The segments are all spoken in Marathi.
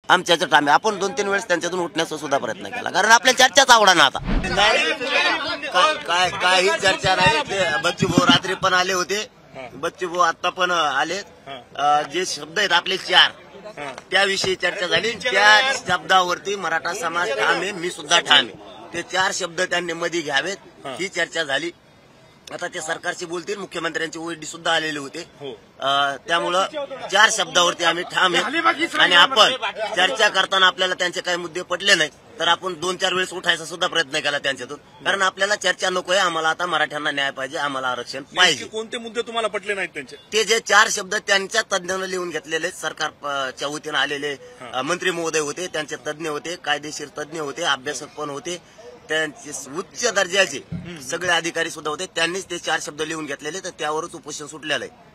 आमच्याचं ठाम आहे। आपण 2-3 वेळेस त्यांच्यातून उठण्याचा सुद्धा प्रयत्न केला, कारण आपल्या चर्चाच आवडा ना आता काय काही चर्चा नाही। ते बच्चू भाऊ रात्री पण आले होते, बच्चू भाऊ आता पण आले। जे शब्द आहेत आपले 4 त्याविषयी चर्चा झाली। त्या शब्दावरती मराठा समाज ठाम आहे, मी सुद्धा ठाम आहे। ते 4 शब्द त्यांनी मध्ये घ्यावेत ही चर्चा झाली। आता ते सरकारशी बोलतील, मुख्यमंत्र्यांचे ओएडी सुद्धा आलेले होते। त्यामुळं 4 शब्दावरती आम्ही ठाम आहे आणि आपण चर्चा करताना आपल्याला त्यांचे काही मुद्दे पटले नाही तर आपण 2-4 वेळेस उठायचा सुद्धा प्रयत्न केला त्यांच्यातून, कारण आपल्याला चर्चा नको आहे। आम्हाला आता मराठ्यांना न्याय पाहिजे, आम्हाला आरक्षण पाहिजे। कोणते मुद्दे तुम्हाला पटले नाहीत त्यांचे? ते जे 4 शब्द त्यांच्या तज्ञांना लिहून घेतलेले, सरकारच्या वतीनं आलेले मंत्री महोदय होते, त्यांचे तज्ञ होते, कायदेशीर तज्ञ होते, अभ्यासक पण होते, त्यांचे उच्च दर्जाचे सगळे अधिकारी सुद्धा होते। त्यांनीच ते 4 शब्द लिहून घेतलेले, तर त्यावरच उपोषण सुटलेलं आहे।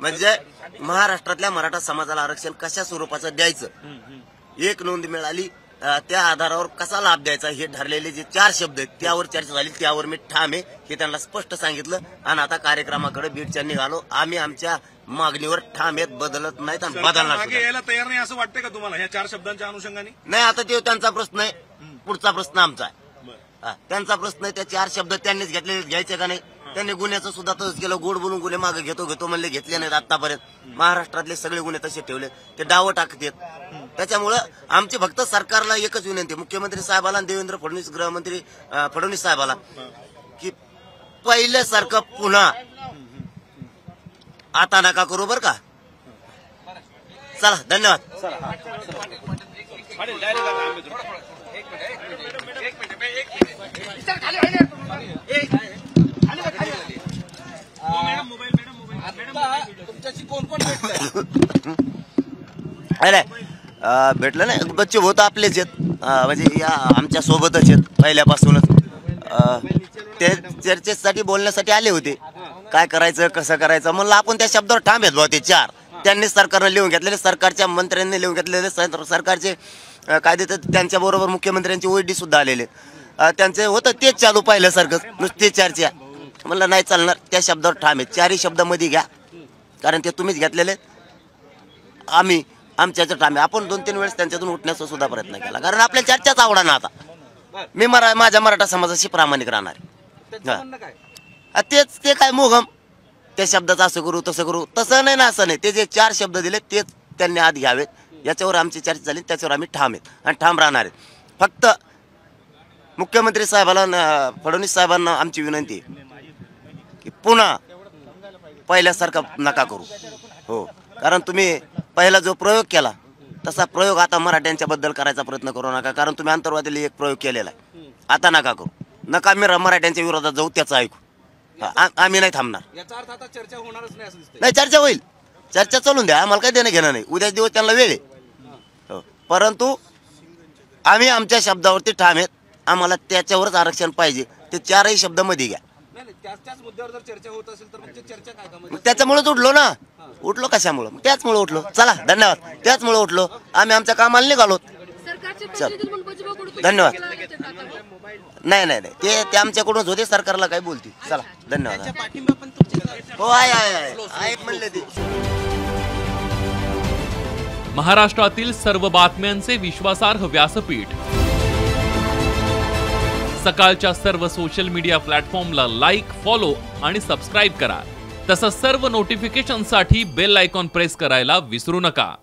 म्हणजे महाराष्ट्रातल्या मराठा समाजाला आरक्षण कशा स्वरूपाचं द्यायचं, एक नोंद मिळाली त्या आधारावर कसा लाभ द्यायचा हे ठरलेले जे 4 शब्द आहेत त्यावर चर्चा झाली। त्यावर मी ठाम आहे हे त्यांना स्पष्ट सांगितलं आणि आता कार्यक्रमाकडे बीडच्या निघालो। आम्ही आमच्या मागणीवर ठाम आहेत, बदलत नाहीत आणि बदलणार यायला तयार नाही असं वाटतंय का तुम्हाला या 4 शब्दांच्या अनुषंगाने? नाही, आता ते त्यांचा प्रश्न आहे, पुढचा प्रश्न आमचा आहे। त्यांचा प्रश्न आहे, त्या 4 शब्द त्यांनीच घेतलेले, घ्यायचे का नाही? त्यांनी गुन्ह्याचं सुद्धा तसंच केलं, गोड बोलून गुन्हे मागे घेतो म्हणले, घेतले नाहीत आतापर्यंत। महाराष्ट्रातले सगळे गुन्हे तसे ठेवले, ते डावं टाकतात। त्याच्यामुळं आमची फक्त सरकारला एकच विनंती, मुख्यमंत्री साहेबाला आणि देवेंद्र फडणवीस गृहमंत्री फडणवीस साहेबाला, की पहिल्यासारखं पुन्हा आता नका करू बरं का। चला, धन्यवाद। अरे भेटलं नाही, बच्चू भाऊ तर आपलेच आहेत, म्हणजे या आमच्या सोबतच आहेत पहिल्यापासूनच। ते चर्चेसाठी बोलण्यासाठी आले होते, काय करायचं कसं करायचं म्हणलं। आपण त्या शब्दावर ठाम आहेत भाऊ, ते 4 त्यांनी सरकारनं लिहून घेतलेले, सरकारच्या मंत्र्यांनी लिहून घेतलेले, सरकारचे कायदे त्यांच्या बरोबर मुख्यमंत्र्यांचे ओएडी सुद्धा आलेले, त्यांचे होतं तेच चालू पाहिल्यासारखं, नुसते चर्चा। म्हणलं नाही चालणार, त्या शब्दावर ठाम आहेत। 4ही शब्द मध्ये घ्या, कारण ते तुम्हीच घेतलेले, आम्ही आमच्याचं ठाम आहे। आपण 2-3 वेळेस त्यांच्यातून उठण्याचा सुद्धा प्रयत्न केला, कारण आपल्या चर्चाच आवडा ना आता। मी माझ्या मराठा समाजाशी प्रामाणिक राहणार आहे। तेच ते काय मोगम त्या शब्दाचं असं करू तसं करू, तसं नाही ना, असं नाही। ते जे 4 शब्द दिले तेच त्यांनी आत घ्यावेत, याच्यावर आमची चर्चा झाली, त्याच्यावर आम्ही ठाम आहेत आणि ठाम राहणार आहेत। फक्त मुख्यमंत्री साहेबाला, फडणवीस साहेबांना आमची विनंती आहे की पुन्हा पहिल्यासारखा नका करू। हो, कारण तुम्ही पहिला जो प्रयोग केला तसा प्रयोग आता मराठ्यांच्या बद्दल करायचा प्रयत्न करू नका, कारण तुम्ही अंतर्वादीला एक प्रयोग केलेला आहे, आता नका करू। नका मी मराठ्यांच्या विरोधात जाऊ, त्याचं ऐकू, आम्ही नाही थांबणार। याचा अर्थ आता चर्चा होणारच नाही असं दिसतंय? नाही, चर्चा होईल, चर्चा चालून द्या, आम्हाला काही देणं घेणं नाही। उद्या दिवस त्यांना वेळ आहे, परंतु आम्ही आमच्या शब्दावरती ठाम आहेत, आम्हाला त्याच्यावरच आरक्षण पाहिजे। ते 4ही शब्द मध्ये घ्या। त्याच मुद्द्यावर जर चर्चा होत असेल तर मग चर्चा काय का? त्याच्यामुळेच उठलो ना, उठलो कशामुळं? त्याचमुळे उठलो। चला, धन्यवाद। त्याचमुळे उठलो, आम्ही आमच्या कामाला निघालो। धन्यवाद। नाही नाही नाही, ते आमच्याकडूनच होते, सरकारला काय बोलतील। चला, धन्यवाद। हो, आहे म्हणले ते। महाराष्ट्रातील सर्व बातम्यांचे विश्वासार्ह व्यासपीठ, सकाळच्या सर्व सोशल मीडिया प्लॅटफॉर्मला लाईक, फॉलो आणि सबस्क्राईब करा। तसंच सर्व नोटिफिकेशनसाठी बेल आयकॉन प्रेस करायला विसरू नका।